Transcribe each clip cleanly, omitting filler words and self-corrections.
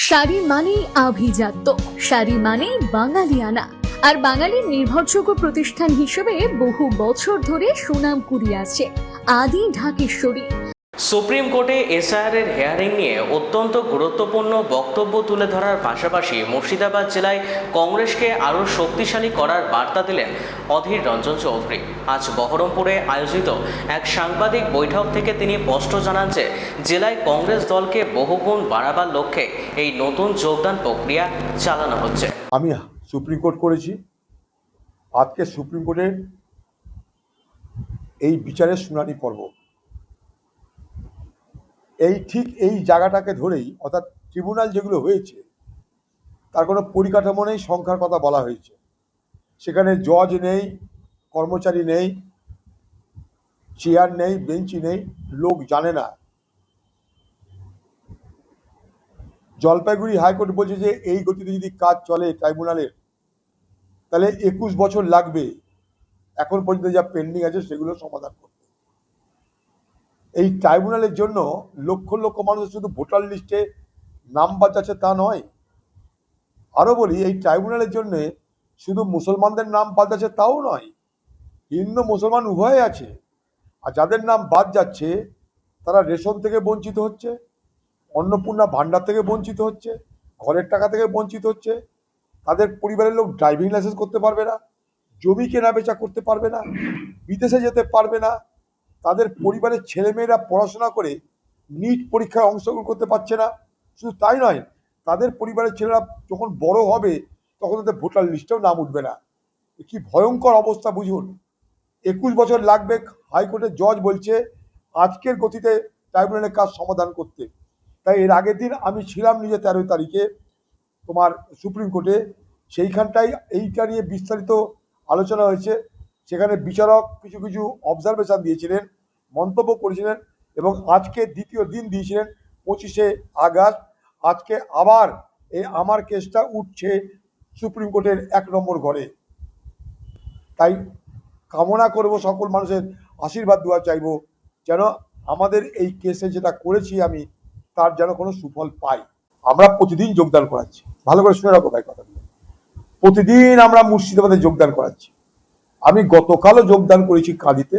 শাড়ি মানেই আভিজাত্য, শাড়ি মানেই বাঙালিয়ানা, আর বাঙালির নির্ভরযোগ্য প্রতিষ্ঠান হিসেবে বহু বছর ধরে সুনাম কুড়িয়ে আসছে আদি ঢাকেশ্বরী। সুপ্রিম কোর্টে এসআইআরের হিয়ারিং নিয়ে অত্যন্ত গুরুত্বপূর্ণ বক্তব্য তুলে ধরার পাশাপাশি মুর্শিদাবাদ জেলায় কংগ্রেসকে আরও শক্তিশালী করার বার্তা দিলেন অধীর রঞ্জন চৌধুরী। আজ বহরমপুরে আয়োজিত এক সাংবাদিক বৈঠক থেকে তিনি স্পষ্ট জানান যে জেলায় কংগ্রেস দলকে বহুগুণ বাড়াবার লক্ষ্যে এই নতুন যোগদান প্রক্রিয়া চালানো হচ্ছে। আমি সুপ্রিম কোর্ট করেছি, আজকে সুপ্রিম কোর্টের এই বিচারের শুনানি পর্ব ঠিক এই জায়গাটাকে ধরেই, অর্থাৎ ট্রিব্যুনাল যেগুলো হয়েছে তার কোনো পরিকাঠামো নেই, সংখ্যার কথা বলা হয়েছে। সেখানে জজ নেই, কর্মচারী নেই, চেয়ার নেই, বেঞ্চি নেই, লোক জানে না। জলপাইগুড়ি হাইকোর্ট বলছে যে এই গতিতে যদি কাজ চলে ট্রাইব্যুনালের তাহলে 21 বছর লাগবে এখন পর্যন্ত যা পেন্ডিং আছে সেগুলো সমাধান করতে। এই ট্রাইব্যুনালের জন্য লক্ষ লক্ষ মানুষ শুধু ভোটার লিস্টে নাম বাঁচাচ্ছে তা নয়, আরও বলি এই ট্রাইব্যুনালের জন্য শুধু মুসলমানদের নাম বাদ যাচ্ছে তাও নয়, হিন্দু মুসলমান উভয় আছে। আর যাদের নাম বাদ যাচ্ছে তারা রেশন থেকে বঞ্চিত হচ্ছে, অন্নপূর্ণা ভাণ্ডার থেকে বঞ্চিত হচ্ছে, ঘরের টাকা থেকে বঞ্চিত হচ্ছে, তাদের পরিবারের লোক ড্রাইভিং লাইসেন্স করতে পারবে না, জমি কেনা বেচা করতে পারবে না, বিদেশে যেতে পারবে না, তাদের পরিবারের ছেলেমেয়েরা পড়াশোনা করে নিট পরীক্ষায় অংশগ্রহণ করতে পারছে না। শুধু তাই নয়, তাদের পরিবারের ছেলেরা যখন বড় হবে তখন তাদের ভোটার লিস্টেও নাম উঠবে না। কি ভয়ঙ্কর অবস্থা বুঝুন। 21 বছর লাগবে, হাইকোর্টের জজ বলছে আজকের গতিতে ট্রাইব্যুনালের কাজ সমাধান করতে। তাই এর আগের দিন আমি ছিলাম নিজে 13 তারিখে তোমার সুপ্রিম কোর্টে, সেইখানটাই এইটা নিয়ে বিস্তারিত আলোচনা হয়েছে। সেখানে বিচারক কিছু কিছু অবজারভেশন দিয়েছিলেন, মন্তব্য করেছিলেন, এবং আজকে দ্বিতীয় দিন দিয়েছিলেন 25শে আগস্ট। আজকে আবার এই আমার কেসটা উঠছে সুপ্রিম কোর্টের 1 নম্বর ঘরে। তাই কামনা করব, সকল মানুষের আশীর্বাদ দোয়া চাইব যেন আমাদের এই কেসে যেটা করেছি আমি তার যেন কোনো সুফল পাই। আমরা প্রতিদিন যোগদান করাচ্ছি, ভালো করে শুনে রাখো ভাই কথাগুলো, প্রতিদিন আমরা মুর্শিদাবাদে যোগদান করাচ্ছি। আমি গতকালও যোগদান করেছি কাঁদিতে,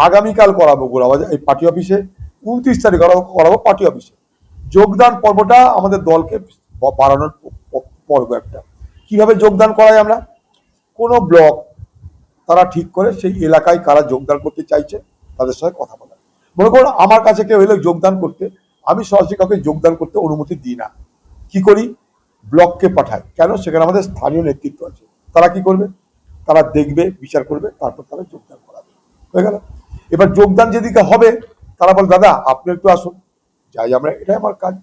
আগামীকাল করাবো গোলাবাজে এই পার্টি অফিসে, 29 তারিখ করাবো পার্টি অফিসে। যোগদান পর্বটা আমাদের দলকে বাড়ানোর পর্ব একটা। কিভাবে যোগদান করাই, আমরা কোনো ব্লক তারা ঠিক করে সেই এলাকায় কারা যোগদান করতে চাইছে তাদের সঙ্গে কথা বলা। মনে করুন আমার কাছে কেউ এলো যোগদান করতে, আমি সরাসরি কাউকে যোগদান করতে অনুমতি দিই না। কি করি, ব্লককে পাঠাই। কেন? সেখানে আমাদের স্থানীয় নেতৃত্ব আছে, তারা কি করবে, তারা দেখবে, বিচার করবে, তারপর তারা যোগদান করাবে, হয়ে গেল। এবার যোগদান যেদিকে হবে তারা বলে দাদা আপনি একটু আসুন, যাই আমরা, এটাই আমার কাজ।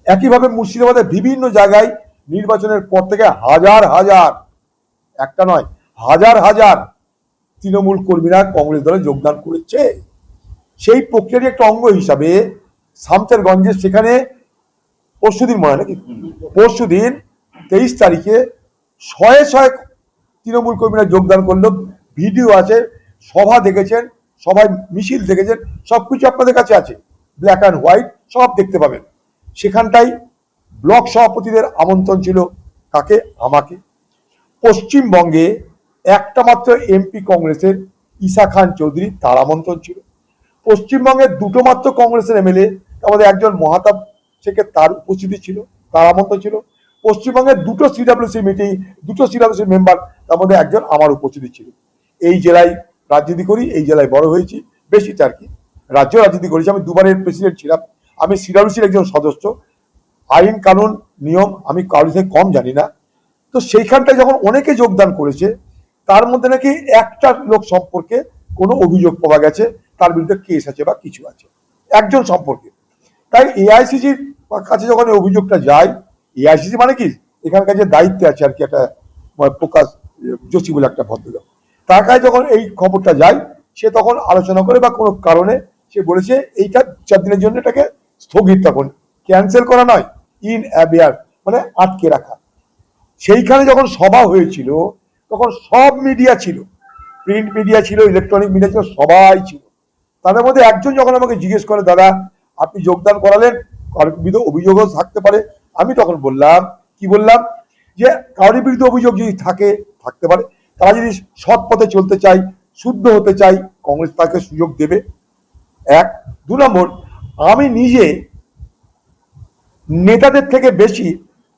একইভাবে মুর্শিদাবাদের বিভিন্ন জায়গায় নির্বাচনের পর থেকে হাজার হাজার, একটা নয় হাজার হাজার তৃণমূল কর্মীরা কংগ্রেস দলে যোগদান করেছে। সেই প্রক্রিয়ার একটা অঙ্গ হিসাবে শামচেরগঞ্জে সেখানে পরশুদিন, মনে হয় নাকি পরশুদিন 23 তারিখে শয়ে শয়ে তৃণমূল কর্মীরা যোগদান করলো। ভিডিও আছে, সভা দেখেছেন, সবাই মিছিল দেখেছেন, সবকিছু আপনাদের কাছে আছে, ব্ল্যাক অ্যান্ড হোয়াইট সব দেখতে পাবেন। সেখানটাই ব্লক সভাপতিদের আমন্ত্রণ ছিল, কাকে? আমাকে। পশ্চিমবঙ্গে একটা মাত্র এমপি কংগ্রেসের ঈশা খান চৌধুরী, তার আমন্ত্রণ ছিল। পশ্চিমবঙ্গে দুটো মাত্র কংগ্রেসের এমএলএ, আমাদের একজন মহাতাব শেখের, তার উপস্থিতি ছিল, তার আমন্ত্রণ ছিল। পশ্চিমবঙ্গের দুটো সিডাব্লিউসি মিটিং, দুটো সিডাব্লিউসি মেম্বার, তার মধ্যে একজন আমার উপস্থিতি ছিল। এই জেলায় রাজনীতি করি, এই জেলায় বড় হয়েছি, বেশিটা আর কি, রাজ্য রাজনীতি করেছি। আমি দুবারের প্রেসিডেন্ট ছিলাম, আমি সিডাব্লিউসির একজন সদস্য। আইন কানুন নিয়ম আমি কারোর থেকে কম জানি না। তো সেইখানটায় যখন অনেকে যোগদান করেছে, তার মধ্যে নাকি একটা লোক সম্পর্কে কোনো অভিযোগ পাওয়া গেছে, তার বিরুদ্ধে কেস আছে বা কিছু আছে একজন সম্পর্কে। তাই এআইসিসির কাছে যখন অভিযোগটা যায়, এআইসিসি মানে কি এখানকার যে দায়িত্বে আছে আর কি, একটা প্রকাশ যোশী বলে একটা ভদ্রলোক, তার কাছে যখন এই খবরটা যায়, সে তখন আলোচনা করে বা কোনো কারণে সে বলেছে এইটা 4 দিনের জন্য এটাকে স্থগিত রাখুন, ক্যান্সেল করা নয়, ইন অ্যাবিয়ার মানে আটকে রাখা। সেইখানে যখন সভা হয়েছিল তখন সব মিডিয়া ছিল, প্রিন্ট মিডিয়া ছিল, ইলেকট্রনিক মিডিয়া ছিল, সবাই ছিল। তাদের মধ্যে একজন যখন আমাকে জিজ্ঞেস করে দাদা আপনি যোগদান করালেন, কারোর বিরুদ্ধে অভিযোগও থাকতে পারে, আমি তখন বললাম, কি বললাম, যে কারোর বিরুদ্ধে অভিযোগ যদি থাকতে পারে, তারা যদি সৎ পথে চলতে চায়, শুদ্ধ হতে চায়, কংগ্রেস তাকে সুযোগ দেবে। এক, 2 নম্বর, আমি নিজে নেতাদের থেকে বেশি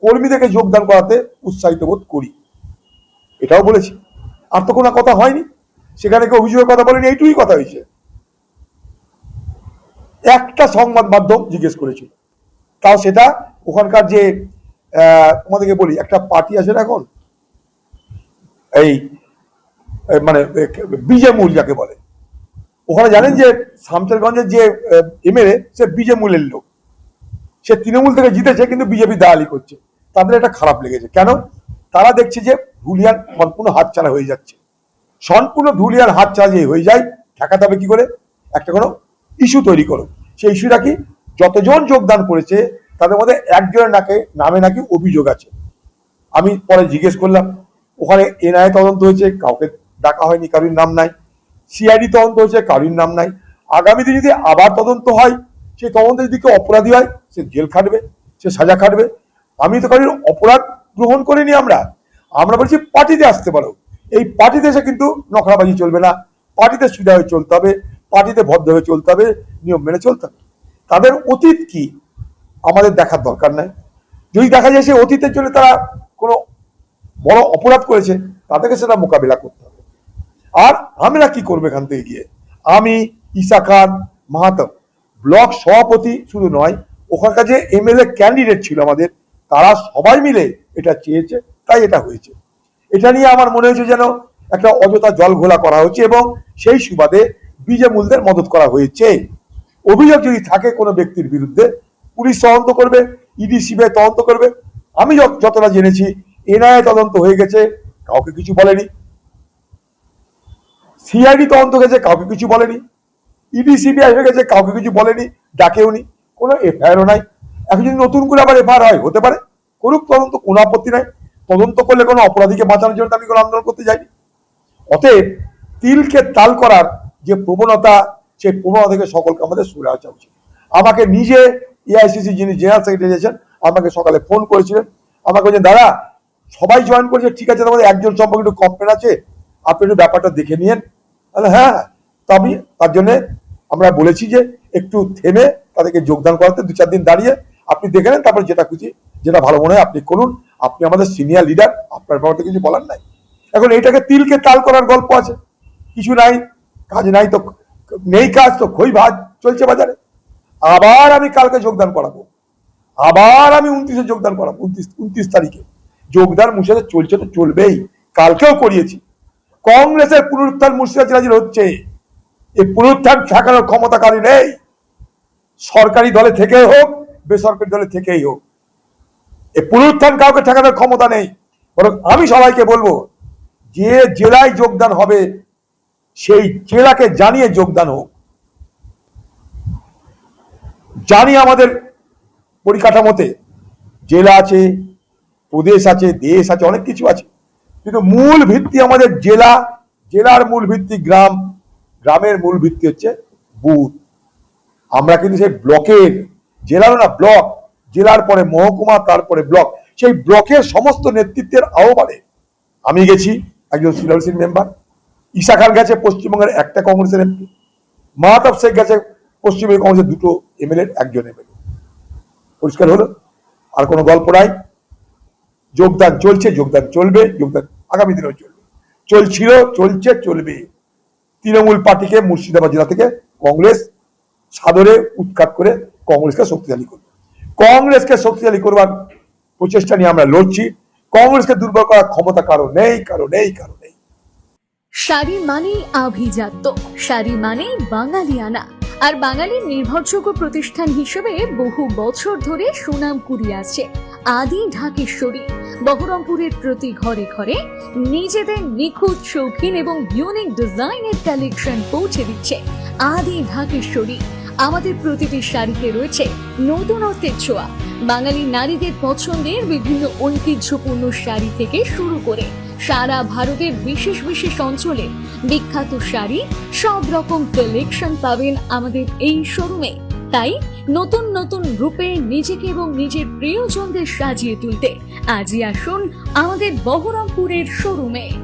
কর্মীদেরকে যোগদান করাতে উৎসাহিত বোধ করি, এটাও বলেছি। আর তো কোনো কথা হয়নি, সেখানে কেউ অভিযোগের কথা বলেনি, এইটুকুই কথা হয়েছে। একটা সংবাদ মাধ্যম জিজ্ঞেস করেছিল, তাও সেটা ওখানকার যে তোমাদেরকে বলি, একটা পার্টি আছে না এখন, এই মানে বিজেমূল যাকে বলে, ওখানে জানেন যে শামশেরগঞ্জের যে এমএলএ, সে বিজেমূলের লোক, সে তৃণমূল থেকে জিতেছে কিন্তু বিজেপি দালালি করছে। তাদের এটা খারাপ লেগেছে। কেন? তারা দেখছে যে ধুলিয়ান সম্পূর্ণ হাতছাড়া হয়ে যাচ্ছে। সম্পূর্ণ ধুলিয়ান হাতছাড়া যে হয়ে যায়, ঠেকাতে হবে কি করে? একটা কোনো ইস্যু তৈরি করো। সেই ইস্যুটা কি? যতজন যোগদান করেছে তাদের মধ্যে একজনের নামে নাকি অভিযোগ আছে। আমি পরে জিজ্ঞেস করলাম, ওখানে এনআইএ তদন্ত হয়েছে, কাউকে ডাকা হয়নি, কারোর নাম নাই। সিআইডি তদন্ত হয়েছে, কারোর নাম নাই। আগামী দিনে যদি আবার তদন্ত হয়, সেই তদন্তে যদি কেউ অপরাধী হয়, সে জেল খাটবে, সে সাজা খাটবে। আমি তো কারোর অপরাধ গ্রহণ করিনি। আমরা বলছি পার্টিতে আসতে পারো। এই পার্টিতে এসে কিন্তু নখরাবাজি চলবে না, পার্টিতে সুবিধা হয়ে চলতে হবে, পার্টিতে ভদ্র হয়ে চলতে হবে, নিয়ম মেনে চলতে হবে। তাদের অতীত কি আমাদের দেখার দরকার নাই। যদি দেখা যায় সে অতীতের জন্য তারা কোনো বড় অপরাধ করেছে, তাদেরকে সেটা মোকাবিলা করতে হবে। আর আমরা কি করবো এখান থেকে গিয়ে? আমি, ঈশা খান মাহাতো, ব্লক সভাপতি শুধু নয়, ওখানকার যে এমএলএ ক্যান্ডিডেট ছিল আমাদের, তারা সবাই মিলে এটা চেয়েছে, তাই এটা হয়েছে। এটা নিয়ে আমার মনে হয়েছে যেন একটা অযথা জল ঘোলা করা হচ্ছে এবং সেই সুবাদে বিজেমূলদের মদত করা হয়েছে। অভিযোগ যদি থাকে কোনো ব্যক্তির বিরুদ্ধে, পুলিশ তদন্ত করবে, ইডি সিবিআই তদন্ত করবে। আমি যতটা জেনেছি, এনআইএ তদন্ত হয়ে গেছে, কাউকে কিছু বলেনি। সিআইডি তদন্ত হয়েছে, কাউকে কিছু বলেনি। ইডি সিবিআই হয়ে গেছে, কাউকে কিছু বলেনি, ডাকেওনি, কোনো এফআইআরও নাই। এখন যদি নতুন করে আবার এফআইআর হয়, হতে পারে, করুক তদন্ত, কোনো আপত্তি নাই। তদন্ত করলে কোনো অপরাধীকে বাঁচানোর জন্য আমি কোনো আন্দোলন করতে যাইনি। অতএব তিলকে তাল করার যে প্রবণতা, সেই প্রবণতা থেকে সকলকে আমাদের সরে আসা উচিত। আমাকে নিজে এআইসিসি যিনি জেনারেল সেক্রেটারি আছেন, আমাকে সকালে ফোন করেছিলেন। আমাকে বলছেন, দাদা সবাই জয়েন করেছে, ঠিক আছে, আমাদের একজন সম্পর্কে একটু কমপ্লেন আছে, আপনি একটু ব্যাপারটা দেখে নিয়েন। হ্যাঁ, তো আমি তার জন্য আমরা বলেছি যে একটু থেমে তাদেরকে যোগদান করাতে 2-4 দিন দাঁড়িয়ে আপনি দেখে নেন, তারপর যেটা খুশি, যেটা ভালো মনে হয় আপনি করুন। আপনি আমাদের সিনিয়র লিডার, আপনার ব্যাপারটা কিছু বলার নাই। এখন এইটাকে তিলকে তাল করার গল্প আছে, কিছু নাই, কাজ নাই, তো নেই কাজ, তো খই ভাত চলছে বাজারে। আবার আমি কালকে যোগদান করাবো, আবার আমি 29-এ যোগদান করাবো, 29 তারিখে যোগদান। মুর্শিদাবাদে চলছে তো চলবেই, কালকেও করিয়েছি। কংগ্রেসের পুনরুত্থান মুর্শিদাবাদ জেলা হচ্ছে, এই পুনরুত্থান ঠেকানোর ক্ষমতা কারী নেই। সরকারি দলে থেকেই হোক, বেসরকারি দলে থেকেই হোক, এই পুনরুত্থান কাউকে ঠেকানোর ক্ষমতা নেই। বরং আমি সবাইকে বলবো, যে জেলায় যোগদান হবে সেই জেলাকে জানিয়ে যোগদান হোক। জানি আমাদের পরিকাঠামোতে জেলা আছে, প্রদেশ আছে, দেশ আছে, অনেক কিছু আছে, কিন্তু মূল ভিত্তি আমাদের জেলা, জেলার মূল ভিত্তি গ্রাম, গ্রামের মূল ভিত্তি হচ্ছে বুথ। আমরা কিন্তু সেই ব্লকের, জেলারও না, ব্লক, জেলার পরে মহকুমা, তারপরে ব্লক, সেই ব্লকের সমস্ত নেতৃত্বের আহ্বানে আমি গেছি, একজন সিনিয়র মেম্বার। ঈশা খান গেছে, পশ্চিমবঙ্গের একটা কংগ্রেসের এমপি। মাহতাব শেখ গেছে, পশ্চিমবঙ্গ কংগ্রেসের 2 এমএলএ, একজন এমএলএ। পরিষ্কার হলো, আর কোনো গল্প নাই। যোগদান চলছে, যোগদান চলবে, যোগদান আগামী দিনেও চলবে, চলছিল, চলছে, চলবে। তৃণমূল পার্টিকে মুর্শিদাবাদ জেলা থেকে কংগ্রেস সাদরে উৎখাত করে কংগ্রেসকে শক্তিশালী করবে। কংগ্রেসকে শক্তিশালী করবার প্রচেষ্টা নিয়ে আমরা লড়ছি। কংগ্রেসকে দুর্বল করার ক্ষমতা কারো নেই, কারো নেই, কারো নেই। শাড়ি মানেই আভিজাত্য, শাড়ি মানেই বাঙালিয়ানা। আর বাঙালির নির্ভরযোগ্য প্রতিষ্ঠান হিসেবে বহু বছর ধরে সুনাম কুড়িয়ে আসছে আদি ঢাকেশ্বরী। বহরমপুরের প্রতি ঘরে ঘরে নিজেদের নিখুঁত, শৌখিন এবং ইউনিক ডিজাইনের কালেকশন পৌঁছে দিচ্ছে আদি ঢাকেশ্বরী। আমাদের প্রতিটি শাড়িতে রয়েছে নতুনত্বের ছোঁয়া। বাঙালি নারীদের পছন্দের বিভিন্ন ঐতিহ্যপূর্ণ শাড়ি থেকে শুরু করে সারা ভারতের বিশেষ বিশেষ অঞ্চলে বিখ্যাত শাড়ি, সব রকম কালেকশন পাবেন আমাদের এই শোরুমে। তাই নতুন নতুন রূপে নিজেকে এবং নিজের প্রিয়জনদের সাজিয়ে তুলতে আজই আসুন আমাদের বহরমপুরের শোরুমে।